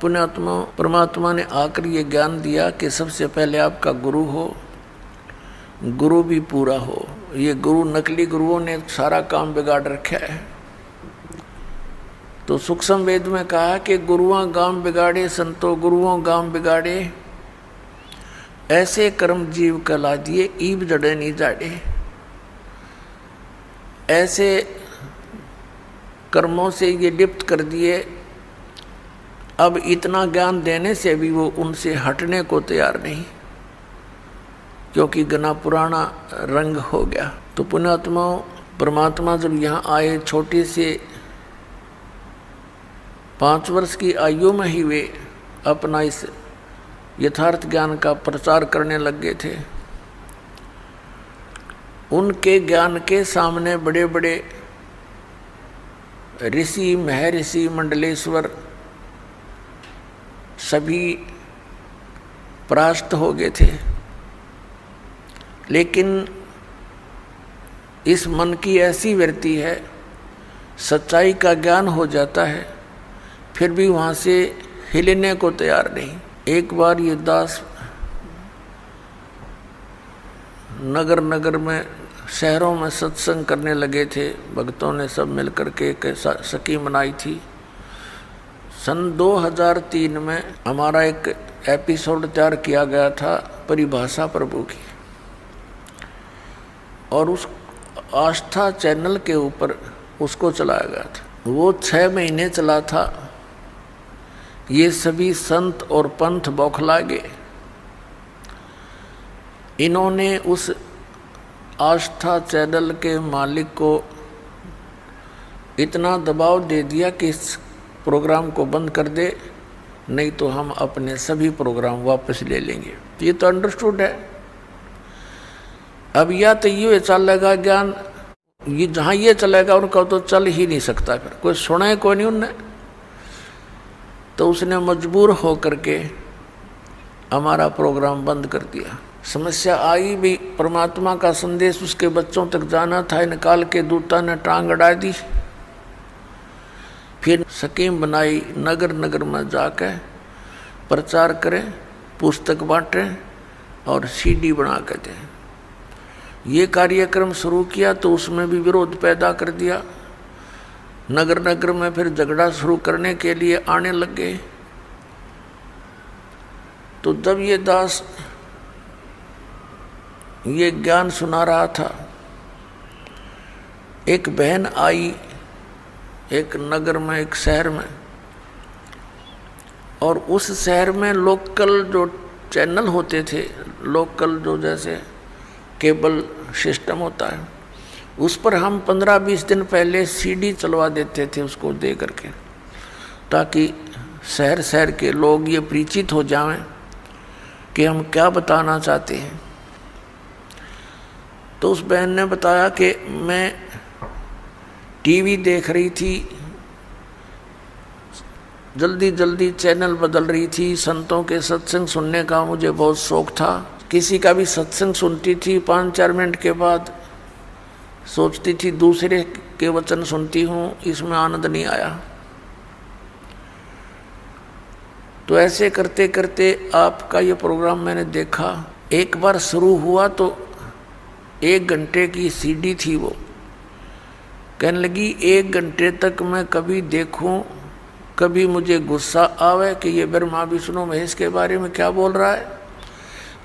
पुण्यात्मा परमात्मा ने आकर ये ज्ञान दिया कि सबसे पहले आपका गुरु हो, गुरु भी पूरा हो। ये गुरु नकली गुरुओं ने सारा काम बिगाड़ रखा है। तो सूक्ष्म वेद में कहा कि गुरुआं गाम बिगाड़े, संतो गुरुओं गाम बिगाड़े, ऐसे कर्म जीव कला दिए, ईब जड़े नहीं जाड़े। ऐसे कर्मों से ये लिप्त कर दिए, अब इतना ज्ञान देने से भी वो उनसे हटने को तैयार नहीं, क्योंकि घना पुराना रंग हो गया। तो पुण्यात्माओं, परमात्मा जब यहाँ आए, छोटी से 5 वर्ष की आयु में ही वे अपना इस यथार्थ ज्ञान का प्रचार करने लग गए थे। उनके ज्ञान के सामने बड़े बड़े ऋषि, महर्षि, मंडलेश्वर सभी परास्त हो गए थे। लेकिन इस मन की ऐसी वृत्ति है, सच्चाई का ज्ञान हो जाता है फिर भी वहाँ से हिलने को तैयार नहीं। एक बार ये दास नगर नगर में, शहरों में सत्संग करने लगे थे। भक्तों ने सब मिलकर के एक स्कीम बनाई थी। सन 2003 में हमारा एक एपिसोड तैयार किया गया था परिभाषा प्रभु की, और उस आस्था चैनल के ऊपर उसको चलाया गया था। वो 6 महीने चला था। ये सभी संत और पंथ बौखला गए। इन्होंने उस आस्था चैनल के मालिक को इतना दबाव दे दिया कि इस प्रोग्राम को बंद कर दे, नहीं तो हम अपने सभी प्रोग्राम वापस ले लेंगे। ये तो अंडरस्टूड है। अब या तो ये चलेगा ज्ञान, ये जहाँ ये चलेगा उनका तो चल ही नहीं सकता। फिर कोई सुना है कोई नहीं उनने। तो उसने मजबूर हो करके हमारा प्रोग्राम बंद कर दिया। समस्या आई भी, परमात्मा का संदेश उसके बच्चों तक जाना था, निकाल के दूता ने टांग अड़ा दी। फिर स्कीम बनाई, नगर नगर में जाके प्रचार करें, पुस्तक बांटें और सीडी बना के दें। ये कार्यक्रम शुरू किया तो उसमें भी विरोध पैदा कर दिया। नगर नगर में फिर झगड़ा शुरू करने के लिए आने लग गए। तो जब ये दास ये ज्ञान सुना रहा था, एक बहन आई एक नगर में, एक शहर में, और उस शहर में लोकल जो चैनल होते थे, लोकल जो जैसे केबल सिस्टम होता है, उस पर हम 15-20 दिन पहले सीडी चलवा देते थे उसको दे करके, ताकि शहर शहर के लोग ये परिचित हो जाएं कि हम क्या बताना चाहते हैं। तो उस बहन ने बताया कि मैं टीवी देख रही थी, जल्दी जल्दी चैनल बदल रही थी। संतों के सत्संग सुनने का मुझे बहुत शौक था। किसी का भी सत्संग सुनती थी, 5-4 मिनट के बाद सोचती थी दूसरे के वचन सुनती हूँ, इसमें आनंद नहीं आया। तो ऐसे करते करते आपका ये प्रोग्राम मैंने देखा। एक बार शुरू हुआ तो 1 घंटे की सीडी थी। वो कहने लगी 1 घंटे तक मैं कभी देखूं, कभी मुझे गुस्सा आवे कि ये ब्रह्मा विष्णु महेश के बारे में क्या बोल रहा है,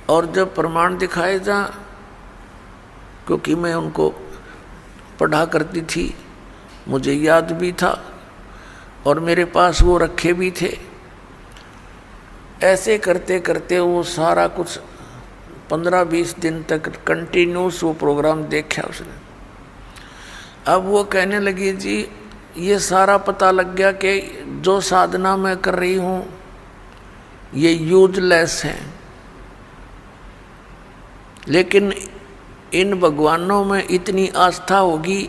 और जब प्रमाण दिखाए जा, क्योंकि मैं उनको पढ़ा करती थी, मुझे याद भी था और मेरे पास वो रखे भी थे। ऐसे करते करते वो सारा कुछ 15-20 दिन तक कंटिन्यूस वो प्रोग्राम देखा उसने। अब वो कहने लगी, जी ये सारा पता लग गया कि जो साधना मैं कर रही हूँ ये यूजलेस है, लेकिन इन भगवानों में इतनी आस्था होगी,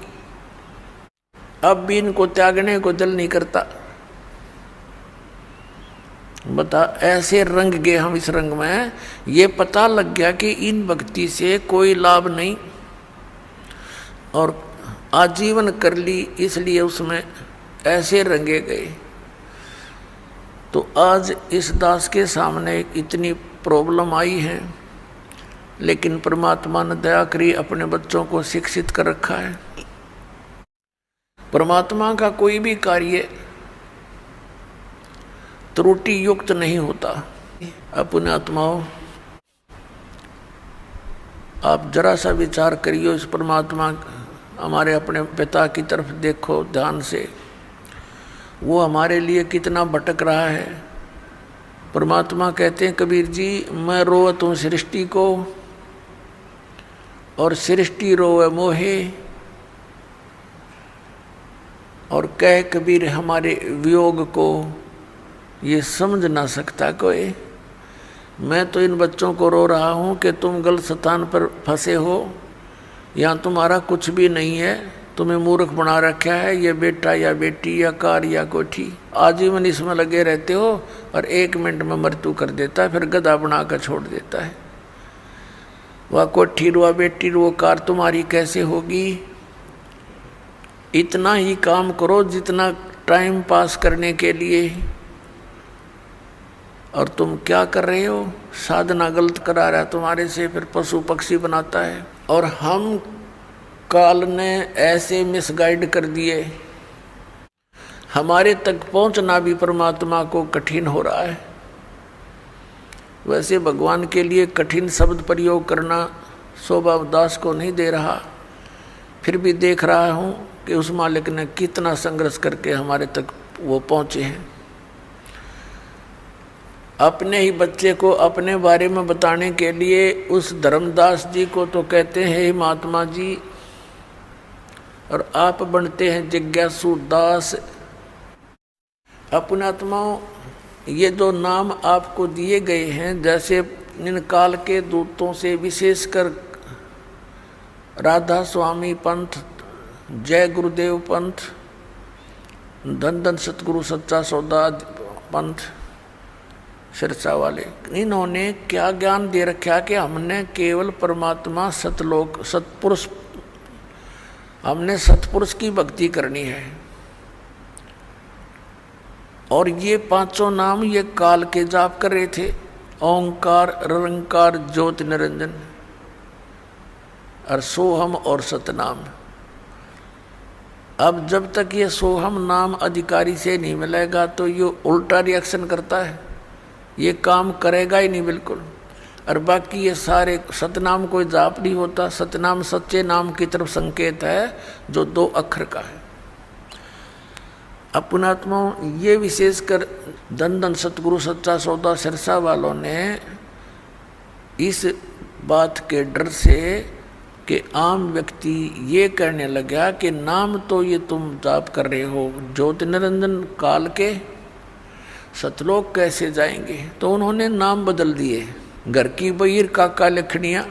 अब भी इनको त्यागने को दिल नहीं करता। बता, ऐसे रंग गए हम इस रंग में। ये पता लग गया कि इन भक्ति से कोई लाभ नहीं, और आजीवन कर ली, इसलिए उसमें ऐसे रंगे गए। तो आज इस दास के सामने इतनी प्रॉब्लम आई है, लेकिन परमात्मा ने दया करी, अपने बच्चों को शिक्षित कर रखा है। परमात्मा का कोई भी कार्य त्रुटि युक्त नहीं होता। अपने आत्माओं, आप जरा सा विचार करिए, इस परमात्मा हमारे अपने पिता की तरफ देखो ध्यान से, वो हमारे लिए कितना भटक रहा है। परमात्मा कहते हैं कबीर जी, मैं रोवत हूँ सृष्टि को और सृष्टि रोवे मोहे, और कह कबीर हमारे वियोग को ये समझ ना सकता कोई। मैं तो इन बच्चों को रो रहा हूँ कि तुम गलत स्थान पर फंसे हो, यहाँ तुम्हारा कुछ भी नहीं है, तुम्हें मूर्ख बना रखा है ये बेटा या बेटी या कार या कोठी, आजीवन इसमें लगे रहते हो और 1 मिनट में मृत्यु कर देता है, फिर गधा बना कर छोड़ देता है। वह कोठी वह बेटी वो कार तुम्हारी कैसे होगी? इतना ही काम करो जितना टाइम पास करने के लिए, और तुम क्या कर रहे हो? साधना गलत करा रहा है तुम्हारे से, फिर पशु पक्षी बनाता है। और हम काल ने ऐसे मिसगाइड कर दिए, हमारे तक पहुंचना भी परमात्मा को कठिन हो रहा है। वैसे भगवान के लिए कठिन शब्द प्रयोग करना शोभा दास को नहीं दे रहा, फिर भी देख रहा हूँ कि उस मालिक ने कितना संघर्ष करके हमारे तक वो पहुँचे हैं। अपने ही बच्चे को अपने बारे में बताने के लिए उस धर्मदास जी को तो कहते हैं हे महात्मा जी, और आप बनते हैं जिज्ञासु दास। अपने आत्माओं, ये जो नाम आपको दिए गए हैं, जैसे इन काल के दूतों से विशेषकर राधा स्वामी पंथ, जय गुरुदेव पंथ, धन धन सतगुरु सच्चा सौदा पंथ, सिरसा वाले, इन्होंने क्या ज्ञान दे रखा कि हमने केवल परमात्मा सतलोक सतपुरुष, हमने सतपुरुष की भक्ति करनी है। और ये 5 नाम ये काल के जाप कर रहे थे, ओंकार, निरंकार, ज्योति निरंजन और सोहम और सतनाम। अब जब तक ये सोहम नाम अधिकारी से नहीं मिलेगा तो ये उल्टा रिएक्शन करता है, ये काम करेगा ही नहीं बिल्कुल। और बाकी ये सारे सतनाम कोई जाप नहीं होता, सतनाम सच्चे नाम की तरफ संकेत है जो 2 अक्षर का है। अपनात्मा, ये विशेषकर धन धन सतगुरु सच्चा सौदा सिरसा वालों ने इस बात के डर से कि आम व्यक्ति ये कहने लगा कि नाम तो ये तुम जाप कर रहे हो ज्योति निरंजन काल के, सतलोक कैसे जाएंगे? तो उन्होंने नाम बदल दिए, घर की बहीर काका लखनिया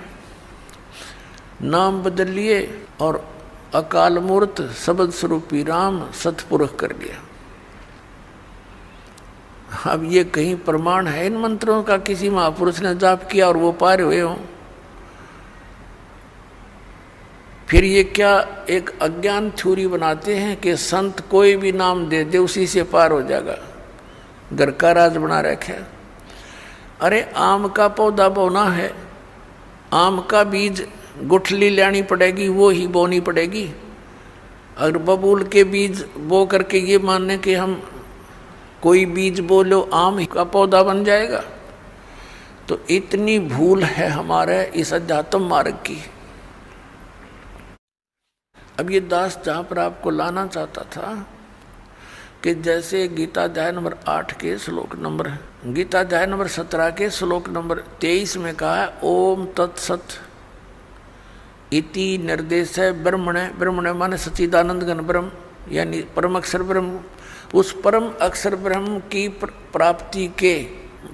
नाम बदल लिए और अकाल मूर्त शब्द स्वरूपी राम सतपुरुष कर लिया। अब ये कहीं प्रमाण है इन मंत्रों का किसी महापुरुष ने जाप किया और वो पार हुए हों? फिर ये क्या एक अज्ञान थ्योरी बनाते हैं कि संत कोई भी नाम दे दे उसी से पार हो जाएगा, घर का राज बना रखा है। अरे आम का पौधा बोना है, आम का बीज गुठली लेनी पड़ेगी, वो ही बोनी पड़ेगी। अगर बबूल के बीज बो करके ये मानने कि हम कोई बीज बोलो आम का पौधा बन जाएगा, तो इतनी भूल है हमारे इस अध्यात्म मार्ग की। अब ये दास जहाँ पर आपको लाना चाहता था कि जैसे गीता अध्याय नंबर 8 के श्लोक नंबर, गीता अध्याय नंबर 17 के श्लोक नंबर 23 में कहा है ओम तत्सत इति निर्देश है ब्रह्मणे, ब्रह्मणे माने सच्चिदानंद घन ब्रह्म यानी परम अक्षर ब्रह्म। उस परम अक्षर ब्रह्म की प्राप्ति के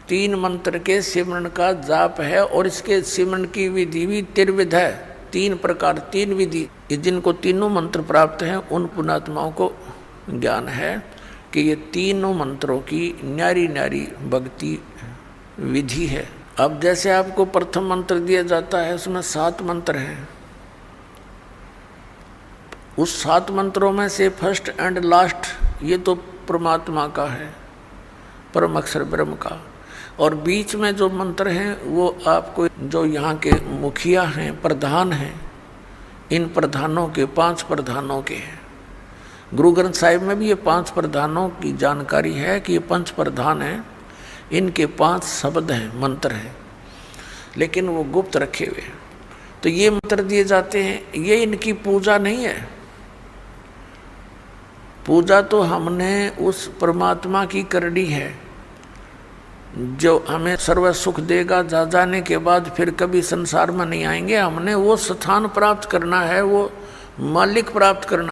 3 मंत्र के सिमरन का जाप है, और इसके सिमरन की विधि भी त्रिविध है, 3 प्रकार 3 विधि। जिनको तीनों मंत्र प्राप्त हैं उन पुण्यात्माओं को ज्ञान है कि ये तीनों मंत्रों की न्यारी न्यारी भक्ति विधि है। अब जैसे आपको प्रथम मंत्र दिया जाता है उसमें 7 मंत्र हैं, उस 7 मंत्रों में से फर्स्ट एंड लास्ट ये तो परमात्मा का है, परम अक्षर ब्रह्म का। और बीच में जो मंत्र हैं वो आपको जो यहाँ के मुखिया हैं, प्रधान हैं, इन प्रधानों के 5 प्रधानों के हैं। गुरु ग्रंथ साहिब में भी ये 5 प्रधानों की जानकारी है कि ये 5 प्रधान हैं, इनके 5 शब्द हैं, मंत्र हैं, लेकिन वो गुप्त रखे हुए हैं। तो ये मंत्र दिए जाते हैं, ये इनकी पूजा नहीं है। पूजा तो हमने उस परमात्मा की करनी है जो हमें सर्व सुख देगा, जा जाने के बाद फिर कभी संसार में नहीं आएंगे। हमने वो स्थान प्राप्त करना है, वो मालिक प्राप्त करना।